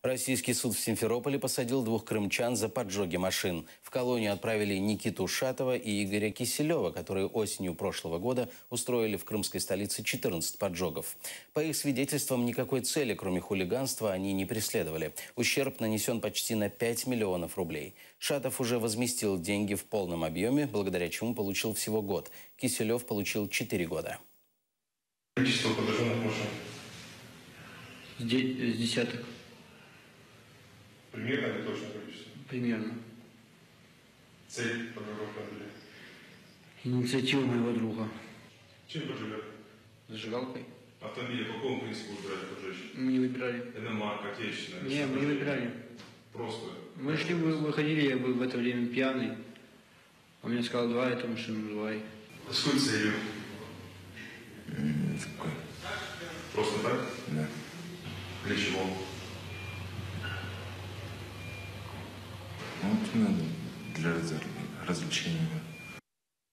Российский суд в Симферополе посадил 2 крымчан за поджоги машин. В колонию отправили Никиту Шатова и Игоря Киселева, которые осенью прошлого года устроили в крымской столице 14 поджогов. По их свидетельствам, никакой цели, кроме хулиганства, они не преследовали. Ущерб нанесен почти на 5 миллионов рублей. Шатов уже возместил деньги в полном объеме, благодаря чему получил всего год. Киселев получил 4 года. Количество поджженных машин? С десяток. Примерно или точное количество? Примерно. Цель поджогов фамилии? Инициатива моего друга. Чем поджигали? Зажигалкой. Автомобили по какому принципу выбирали поджечь? Мы не выбирали. Иномарка, отечественная? Не, мы не выбирали. Просто? Мы шли, выходили, я был в это время пьяный. Он мне сказал, давай эту машину, давай. С какой целью? С какой? Просто так? Да. Для чего? Вот надо для развлечения.